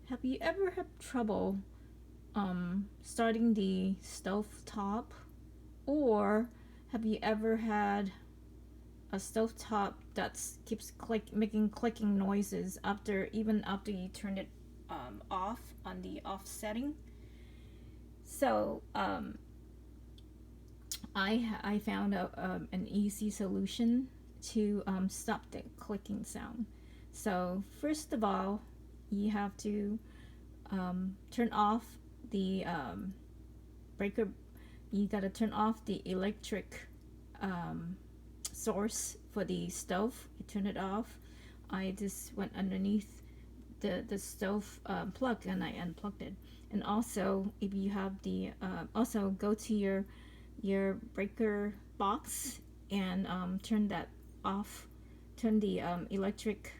have you ever had trouble starting the stove top, or have you ever had a stove top that keeps making clicking noises even after you turn it off on the off setting? So I found an easy solution to stop the clicking sound. So first of all, you have to turn off the breaker. You gotta turn off the electric source for the stove. You turn it off. I just went underneath the stove plug and I unplugged it. And also, if you have the also go to your breaker box and turn that off. Turn the electric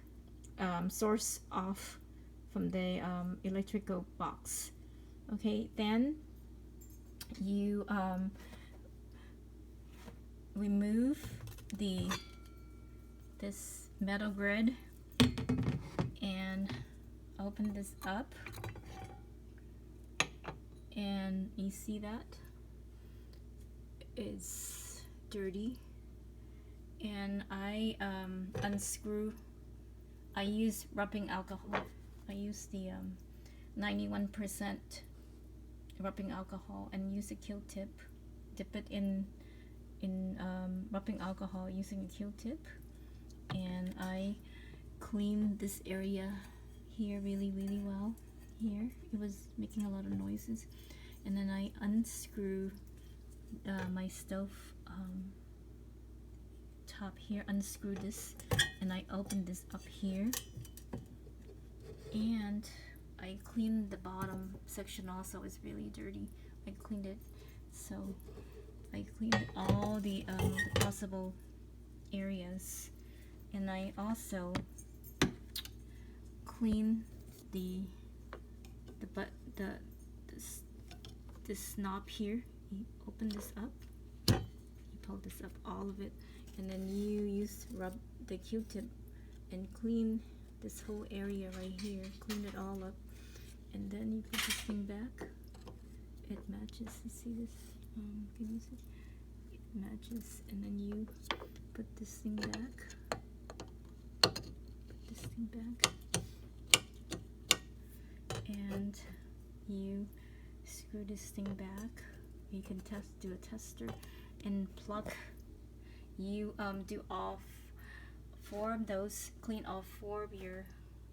source off from the electrical box. Okay, then you remove the this metal grid and open this up, and you see that it's dirty, and I unscrew. I use rubbing alcohol. I use the 91% rubbing alcohol and use a Q-tip. Dip it in rubbing alcohol using a Q-tip, and I clean this area here really well. Here it was making a lot of noises, and then I unscrew my stove top here. Unscrew this, and I open this up here, and I cleaned the bottom section also. It's really dirty. I cleaned it, so I cleaned all the possible areas, and I also clean the butt this knob here. You open this up, you pull this up, all of it, and then you rub the Q-tip and clean this whole area right here. Clean it all up, and then you put this thing back. It matches. You see this? Can you see? It matches, and then you put this thing back. Put this thing back, and you screw this thing back. You can do a tester and plug. You do all four of those. Clean all four of your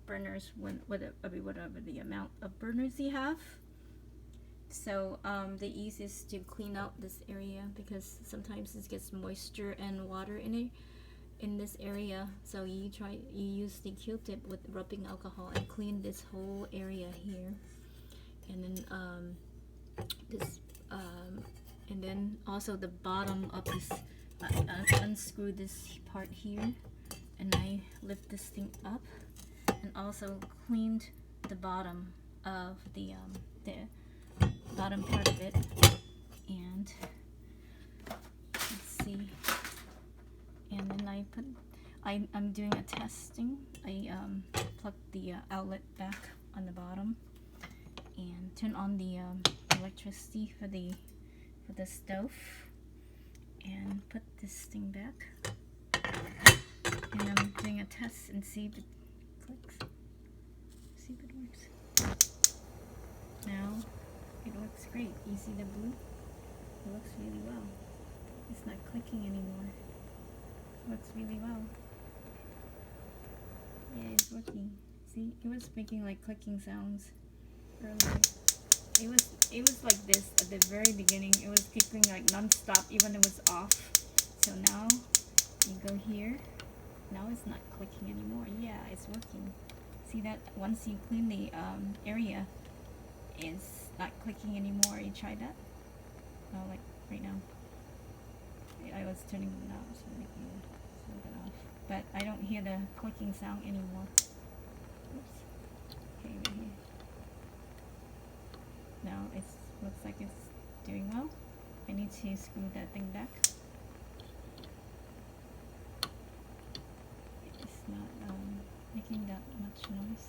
burners, whatever the amount of burners you have. So the easiest to clean out this area, because sometimes it gets moisture and water in it in this area. So you use the Q-tip with rubbing alcohol and clean this whole area here, and then this and then also the bottom of this. I unscrew this part here, and I lift this thing up, and also cleaned the bottom of the bottom part of it. And let's see, and then I'm doing a testing. I plug the outlet back on the bottom and turn on the electricity for the stove, and put this thing back, and I'm doing a test and see if it clicks, see if it works. Now it works great. You see the blue? It works really well. It's not clicking anymore. It works really well. Yeah, it's working. See, it was making like clicking sounds earlier. It was like this at the very beginning. It was clicking like non-stop even it was off. So now you go here. Now it's not clicking anymore. Yeah, it's working. See that once you clean the area, it's not clicking anymore. You try that? Oh, like right now. I was turning it off, so making it off. But I don't hear the clicking sound anymore. Oops. Okay, right here. Now it looks like it's doing well. I need to screw that thing back. It's not making that much noise.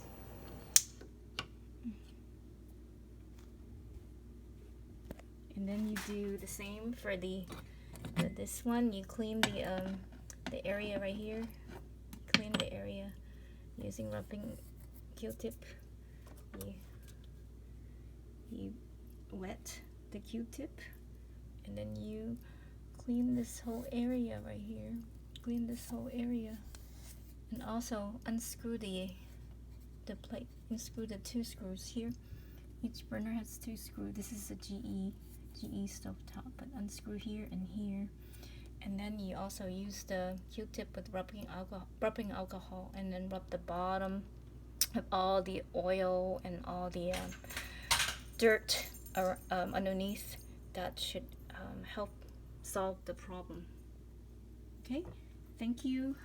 And then you do the same for this one. You clean the area right here. Clean the area using rubbing Q-tip. You wet the Q-tip, and then you clean this whole area right here. Clean this whole area, and also unscrew the plate. Unscrew the 2 screws here. Each burner has 2 screws. This is a GE stovetop, but unscrew here and here. And then you also use the Q-tip with rubbing alcohol, and then rub the bottom of all the oil and all the dirt underneath. That should help solve the problem. Okay, thank you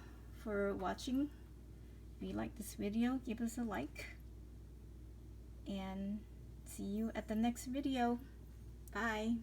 for watching. If you like this video, give us a like, and see you at the next video. Bye.